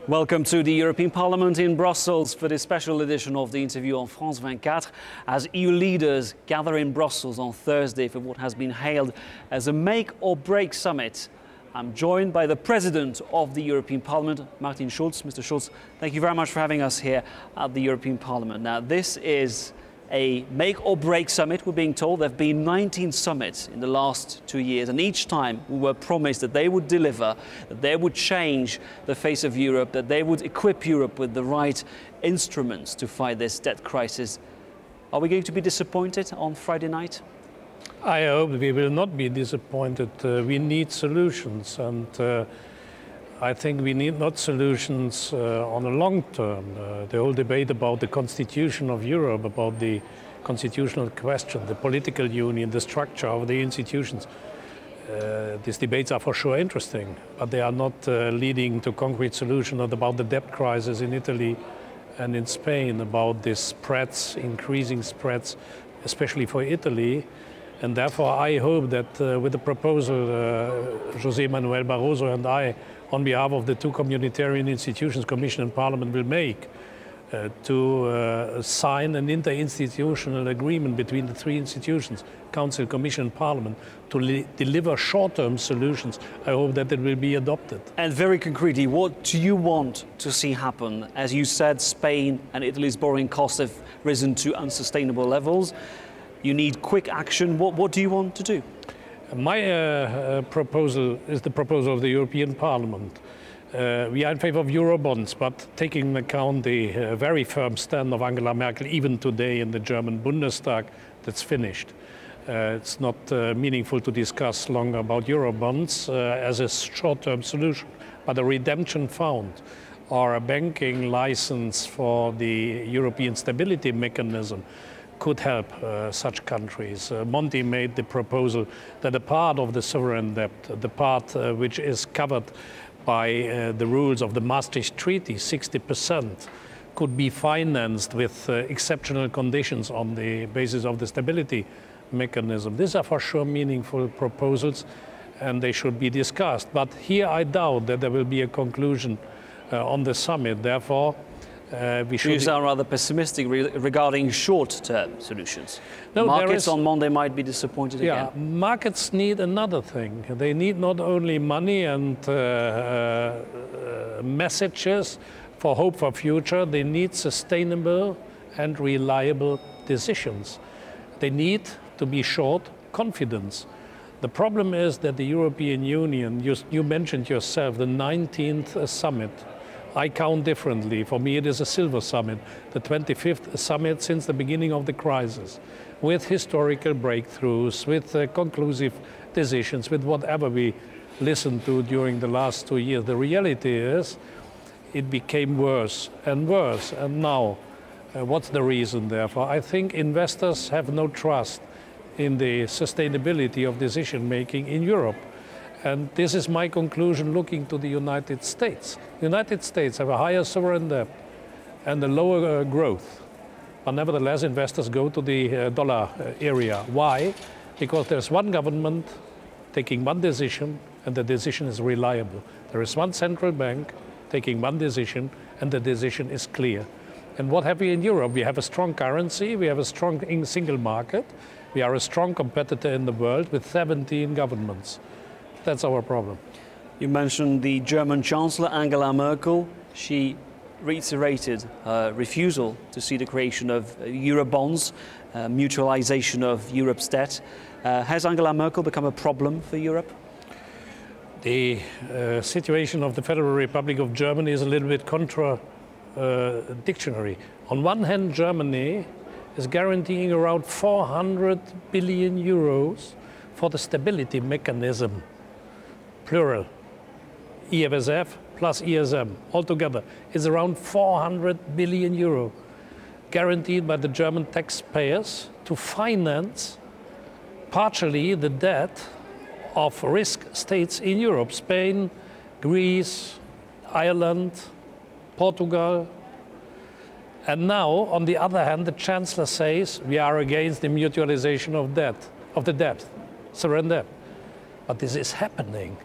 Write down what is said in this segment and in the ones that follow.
Welcome to the European Parliament in Brussels for this special edition of the interview on France 24 as EU leaders gather in Brussels on Thursday for what has been hailed as a make or break summit. I'm joined by the President of the European Parliament, Martin Schulz. Mr. Schulz, thank you very much for having us here at the European Parliament. Now, this is a make or break summit. We're being told there have been 19 summits in the last 2 years, and each time we were promised that they would deliver, that they would change the face of Europe, that they would equip Europe with the right instruments to fight this debt crisis. Are we going to be disappointed on Friday night? I hope we will not be disappointed. We need solutions, and I think we need not solutions on a long term. The whole debate about the constitution of Europe, about the constitutional question, the political union, the structure of the institutions, these debates are for sure interesting, but they are not leading to concrete solutions. Not about the debt crisis in Italy and in Spain, about the spreads, increasing spreads, especially for Italy. And therefore, I hope that with the proposal José Manuel Barroso and I, on behalf of the two communitarian institutions, Commission and Parliament, will make to sign an interinstitutional agreement between the three institutions, Council, Commission and Parliament, to deliver short-term solutions. I hope that it will be adopted. And very concretely, what do you want to see happen? As you said, Spain and Italy's borrowing costs have risen to unsustainable levels. You need quick action. What do you want to do? My proposal is the proposal of the European Parliament. We are in favor of Eurobonds, but taking into account the very firm stand of Angela Merkel, even today in the German Bundestag, that's finished. It's not meaningful to discuss longer about Eurobonds as a short-term solution, but a redemption fund or a banking license for the European Stability Mechanism could help such countries. Monti made the proposal that a part of the sovereign debt, the part which is covered by the rules of the Maastricht Treaty, 60%, could be financed with exceptional conditions on the basis of the stability mechanism. These are for sure meaningful proposals, and they should be discussed. But here I doubt that there will be a conclusion on the summit. Therefore, you sound rather pessimistic regarding short-term solutions. No, markets on Monday might be disappointed again. Markets need another thing. They need not only money and messages for hope for future. They need sustainable and reliable decisions. They need, to be short, confidence. The problem is that the European Union, you mentioned yourself, the 19th summit, I count differently. For me, it is a silver summit, the 25th summit since the beginning of the crisis, with historical breakthroughs, with conclusive decisions, with whatever we listened to during the last 2 years. The reality is it became worse and worse. And now, what's the reason, therefore? I think investors have no trust in the sustainability of decision-making in Europe. And this is my conclusion looking to the United States. The United States have a higher sovereign debt and a lower growth. But nevertheless, investors go to the dollar area. Why? Because there's one government taking one decision, and the decision is reliable. There is one central bank taking one decision, and the decision is clear. And what have we in Europe? We have a strong currency, we have a strong single market, we are a strong competitor in the world with 17 governments. That's our problem. You mentioned the German Chancellor, Angela Merkel. She reiterated her refusal to see the creation of Eurobonds, mutualization of Europe's debt. Has Angela Merkel become a problem for Europe? The situation of the Federal Republic of Germany is a little bit contradictory. On one hand, Germany is guaranteeing around 400 billion euros for the stability mechanism. Plural, EFSF plus ESM, altogether is around 400 billion euro, guaranteed by the German taxpayers to finance partially the debt of risk states in Europe, Spain, Greece, Ireland, Portugal. And now, on the other hand, the Chancellor says we are against the mutualization of debt. of the debt, sovereign debt. But this is happening.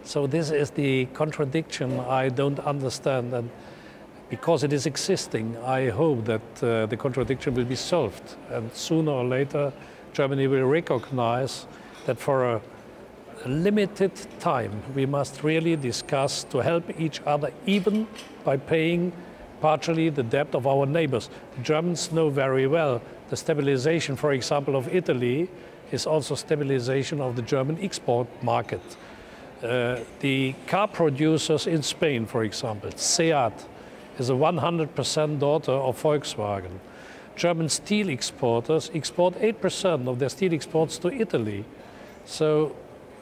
So this is the contradiction I don't understand. And because it is existing, I hope that the contradiction will be solved. And sooner or later, Germany will recognize that for a limited time, we must really discuss to help each other, even by paying partially the debt of our neighbors. The Germans know very well the stabilization, for example, of Italy is also stabilization of the German export market. The car producers in Spain, for example, SEAT, is a 100% daughter of Volkswagen. German steel exporters export 8% of their steel exports to Italy. So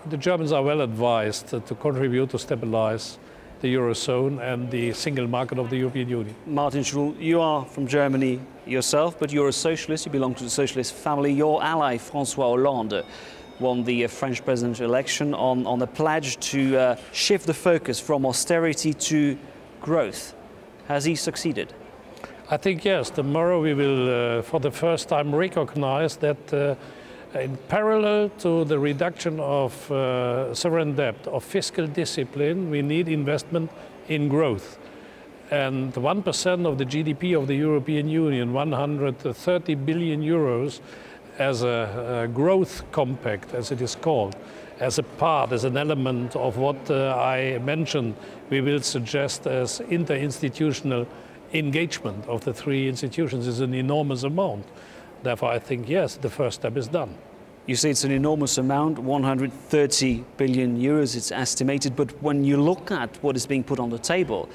the Germans are well advised to contribute to stabilize the Eurozone and the single market of the European Union. Martin Schul, you are from Germany yourself, but you're a socialist, you belong to the socialist family. Your ally, François Hollande, won the French presidential election on a pledge to shift the focus from austerity to growth. Has he succeeded? I think yes. Tomorrow we will, for the first time, recognize that in parallel to the reduction of sovereign debt, of fiscal discipline, we need investment in growth. And 1% of the GDP of the European Union, 130 billion euros, as a growth compact, as it is called, as a part, as an element of what I mentioned, we will suggest as interinstitutional engagement of the three institutions is an enormous amount. Therefore, I think, yes, the first step is done. You say it's an enormous amount, 130 billion euros, it's estimated, but when you look at what is being put on the table,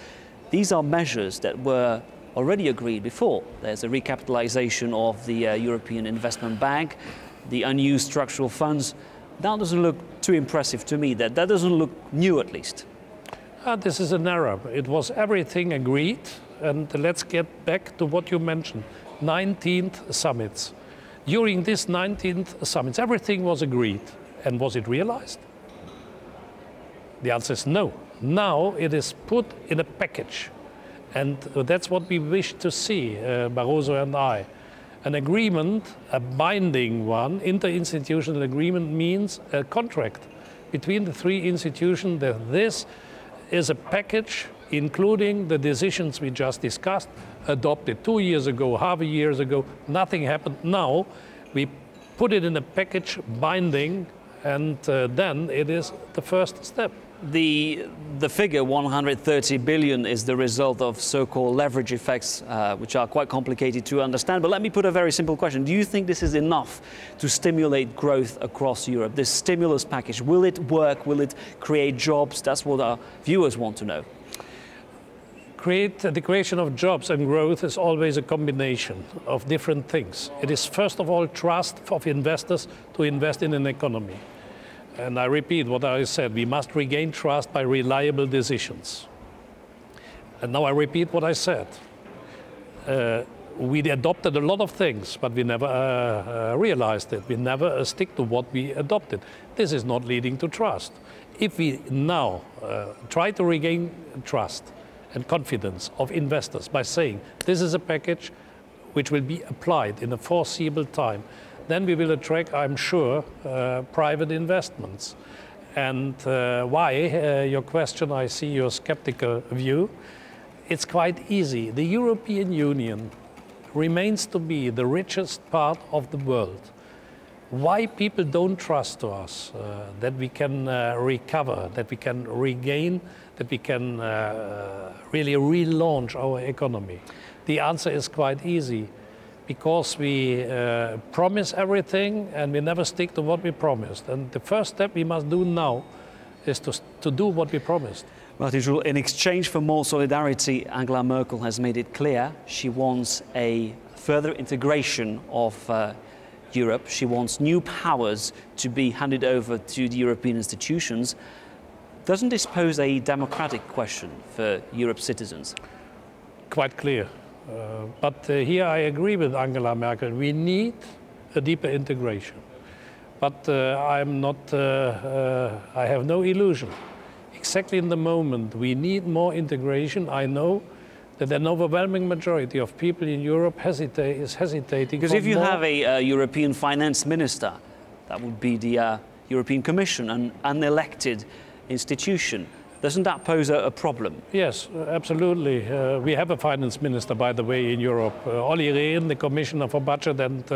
these are measures that were already agreed before. There's a recapitalization of the European Investment Bank, the unused structural funds. That doesn't look too impressive to me. That doesn't look new, at least. This is an error. It was everything agreed, and let's get back to what you mentioned, 19th summits. During these 19th summits, everything was agreed. And was it realized? The answer is no. Now it is put in a package. And that's what we wish to see, Barroso and I. An agreement, a binding one, interinstitutional agreement means a contract between the three institutions that this is a package including the decisions we just discussed, adopted 2 years ago, half a year ago, nothing happened. Now we put it in a package binding, and then it is the first step. The figure 130 billion is the result of so-called leverage effects, which are quite complicated to understand. But let me put a very simple question. Do you think this is enough to stimulate growth across Europe? This stimulus package, will it work? Will it create jobs? That's what our viewers want to know. The creation of jobs and growth is always a combination of different things. It is first of all trust of investors to invest in an economy. And I repeat what I said, we must regain trust by reliable decisions. And now I repeat what I said. We adopted a lot of things, but we never realized it. We never stick to what we adopted. This is not leading to trust. If we now try to regain trust and confidence of investors by saying this is a package which will be applied in a foreseeable time, then we will attract, I'm sure, private investments. And why? Your question, I see your skeptical view. It's quite easy. The European Union remains to be the richest part of the world. Why people don't trust to us that we can recover, that we can regain, that we can really relaunch our economy? The answer is quite easy. Because we promise everything and we never stick to what we promised. And the first step we must do now is to do what we promised. Martin Schul, in exchange for more solidarity, Angela Merkel has made it clear she wants a further integration of Europe. She wants new powers to be handed over to the European institutions. Doesn't this pose a democratic question for Europe's citizens? Quite clear. But here I agree with Angela Merkel. We need a deeper integration. But I have no illusion. Exactly in the moment we need more integration, I know that an overwhelming majority of people in Europe is hesitating. Because if you have a European finance minister That would be the European Commission, an unelected institution. Doesn't that pose a problem? Yes, absolutely. We have a finance minister, by the way, in Europe. Olli Rehn, the commissioner for budget and,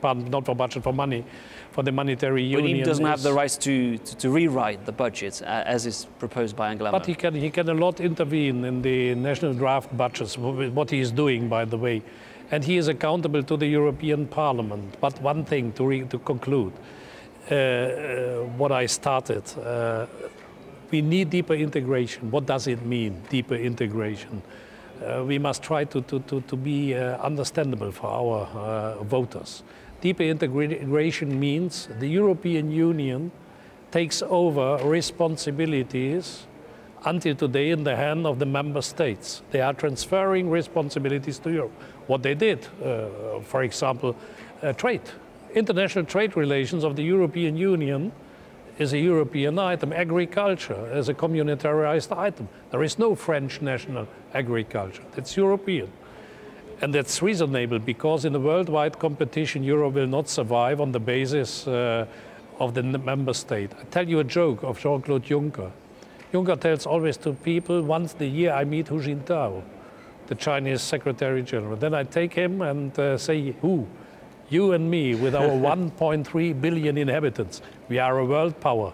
pardon, not for budget, for money, for the monetary union. But he doesn't have the rights to rewrite the budget as is proposed by Angela Merkel. But he can a lot intervene in the national draft budgets, what he is doing, by the way. And he is accountable to the European Parliament. But one thing to conclude, what I started, we need deeper integration. What does it mean, deeper integration? We must try to be understandable for our voters. Deeper integration means the European Union takes over responsibilities until today in the hand of the member states. They are transferring responsibilities to Europe. What they did, for example, trade. International trade relations of the European Union is a European item. Agriculture is a communitarized item. There is no French national agriculture. It's European. And that's reasonable because in a worldwide competition, Europe will not survive on the basis of the member state. I tell you a joke of Jean-Claude Juncker. Juncker tells always to people, once a year I meet Hu Jintao, the Chinese Secretary General. Then I take him and say, who? You and me, with our 1.3 billion inhabitants, we are a world power.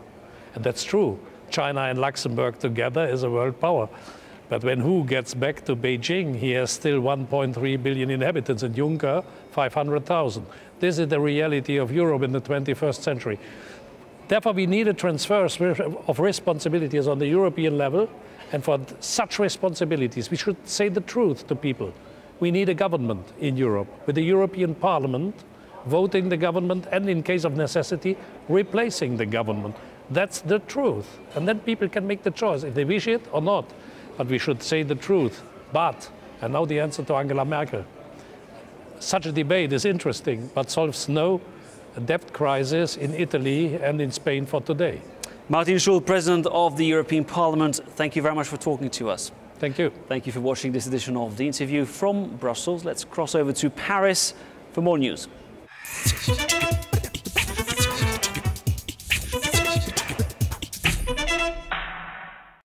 And that's true. China and Luxembourg together is a world power. But when Hu gets back to Beijing, he has still 1.3 billion inhabitants, and Juncker, 500,000. This is the reality of Europe in the 21st century. Therefore, we need a transfer of responsibilities on the European level, and for such responsibilities, we should say the truth to people. We need a government in Europe, with the European Parliament voting the government and, in case of necessity, replacing the government. That's the truth. And then people can make the choice if they wish it or not. But we should say the truth. But, and now the answer to Angela Merkel, such a debate is interesting, but solves no debt crisis in Italy and in Spain for today. Martin Schulz, President of the European Parliament, thank you very much for talking to us. Thank you. Thank you for watching this edition of The Interview from Brussels. Let's cross over to Paris for more news.